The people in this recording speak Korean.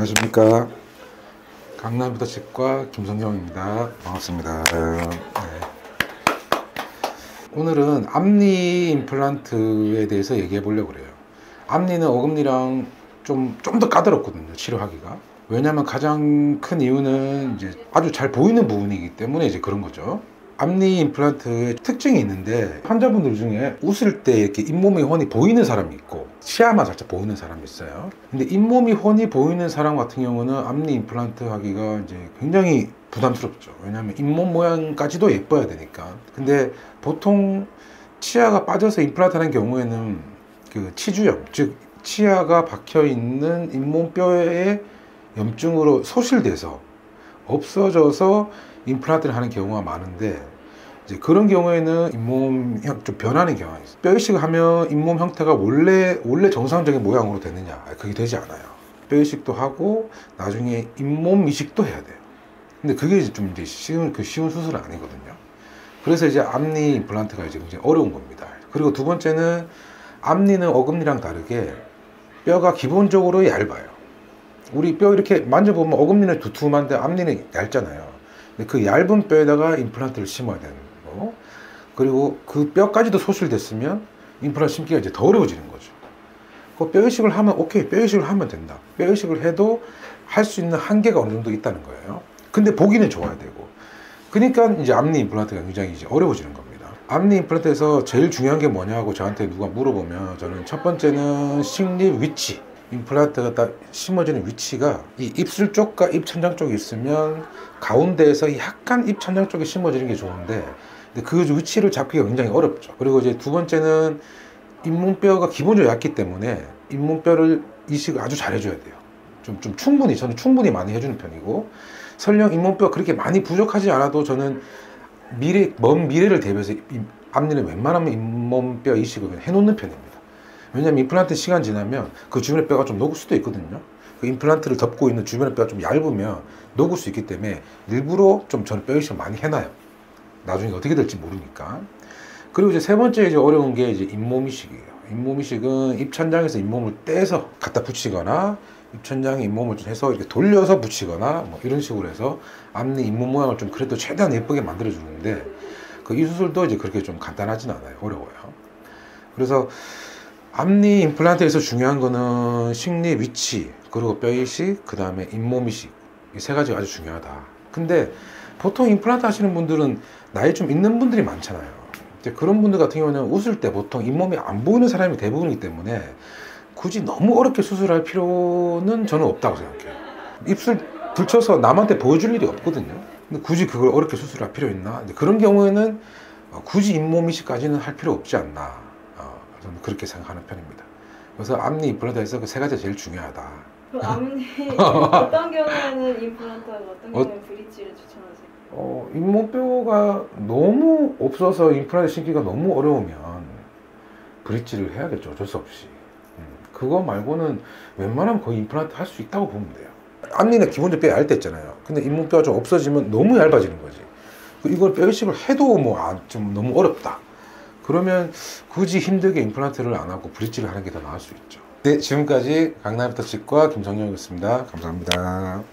안녕하십니까. 강남부터 치과 김성경입니다. 반갑습니다. 네. 오늘은 앞니 임플란트에 대해서 얘기해 보려고 그래요. 앞니는 어금니랑 좀 더 까다롭거든요, 치료하기가. 왜냐면 가장 큰 이유는 이제 아주 잘 보이는 부분이기 때문에 이제 그런 거죠. 앞니 임플란트의 특징이 있는데, 환자분들 중에 웃을 때 이렇게 잇몸이 훤히 보이는 사람이 있고 치아만 살짝 보이는 사람이 있어요. 근데 잇몸이 훤히 보이는 사람 같은 경우는 앞니 임플란트 하기가 이제 굉장히 부담스럽죠. 왜냐하면 잇몸 모양까지도 예뻐야 되니까. 근데 보통 치아가 빠져서 임플란트 하는 경우에는 그 치주염, 즉 치아가 박혀 있는 잇몸뼈에 염증으로 소실돼서 없어져서 임플란트를 하는 경우가 많은데, 이제 그런 경우에는 잇몸 좀 변하는 경우가 있어요. 뼈 이식을 하면 잇몸 형태가 원래 정상적인 모양으로 되느냐? 그게 되지 않아요. 뼈 이식도 하고 나중에 잇몸 이식도 해야 돼요. 근데 그게 좀 이제 쉬운 수술은 아니거든요. 그래서 이제 앞니 임플란트가 이제 굉장히 어려운 겁니다. 그리고 두 번째는, 앞니는 어금니랑 다르게 뼈가 기본적으로 얇아요. 우리 뼈 이렇게 만져보면 어금니는 두툼한데 앞니는 얇잖아요. 근데 그 얇은 뼈에다가 임플란트를 심어야 되는 거. 그리고 그 뼈까지도 소실됐으면 임플란트 심기가 이제 더 어려워지는 거죠. 그 뼈 이식을 하면 오케이, 뼈 이식을 하면 된다. 뼈 이식을 해도 할 수 있는 한계가 어느 정도 있다는 거예요. 근데 보기는 좋아야 되고. 그러니까 이제 앞니 임플란트가 굉장히 이제 어려워지는 겁니다. 앞니 임플란트에서 제일 중요한 게 뭐냐고 저한테 누가 물어보면, 저는 첫 번째는 식립 위치. 임플란트가 딱 심어지는 위치가 이 입술 쪽과 입천장 쪽에 있으면 가운데에서 약간 입천장 쪽에 심어지는 게 좋은데, 근데 그 위치를 잡기가 굉장히 어렵죠. 그리고 이제 두 번째는 잇몸뼈가 기본적으로 얇기 때문에 잇몸뼈를 이식을 아주 잘 해줘야 돼요. 저는 충분히 많이 해주는 편이고, 설령 잇몸뼈가 그렇게 많이 부족하지 않아도 저는 먼 미래를 대비해서 앞니는 웬만하면 잇몸뼈 이식을 해놓는 편입니다. 왜냐면 임플란트 시간 지나면 그 주변의 뼈가 좀 녹을 수도 있거든요. 그 임플란트를 덮고 있는 주변의 뼈가 좀 얇으면 녹을 수 있기 때문에 일부러 좀 저는 뼈 이식을 많이 해놔요. 나중에 어떻게 될지 모르니까. 그리고 이제 세 번째 이제 어려운 게 이제 잇몸 이식이에요. 잇몸 이식은 입천장에서 잇몸을 떼서 갖다 붙이거나, 입천장에 잇몸을 좀 해서 이렇게 돌려서 붙이거나, 뭐 이런 식으로 해서 앞니 잇몸 모양을 좀 그래도 최대한 예쁘게 만들어 주는데, 그 이 수술도 이제 그렇게 좀 간단하진 않아요. 어려워요. 그래서 앞니 임플란트에서 중요한 거는 식립 위치, 그리고 뼈 이식, 그 다음에 잇몸 이식, 이 세 가지가 아주 중요하다. 근데 보통 임플란트 하시는 분들은 나이 좀 있는 분들이 많잖아요. 이제 그런 분들 같은 경우는 웃을 때 보통 잇몸이 안 보이는 사람이 대부분이기 때문에 굳이 너무 어렵게 수술할 필요는 저는 없다고 생각해요. 입술 붙여서 남한테 보여줄 일이 없거든요. 근데 굳이 그걸 어렵게 수술할 필요 있나? 그런 경우에는 굳이 잇몸 이식까지는 할 필요 없지 않나. 저는 그렇게 생각하는 편입니다. 그래서 앞니 임플란트에서 그 세 가지가 제일 중요하다. 그럼 앞니 어떤 경우에는 임플란트하고 어떤 경우에는 브릿지를 추천하세요? 잇몸뼈가 너무 없어서 임플란트 심기가 너무 어려우면 브릿지를 해야겠죠. 어쩔 수 없이. 그거 말고는 웬만하면 거의 임플란트 할 수 있다고 보면 돼요. 앞니는 기본적으로 뼈 얇댔잖아요. 근데 잇몸뼈가 좀 없어지면 너무 얇아지는 거지. 이걸 뼈 이식을 해도 좀 너무 어렵다. 그러면 굳이 힘들게 임플란트를 안 하고 브릿지를 하는 게 더 나을 수 있죠. 네, 지금까지 강남부터 치과 김성경이었습니다. 감사합니다.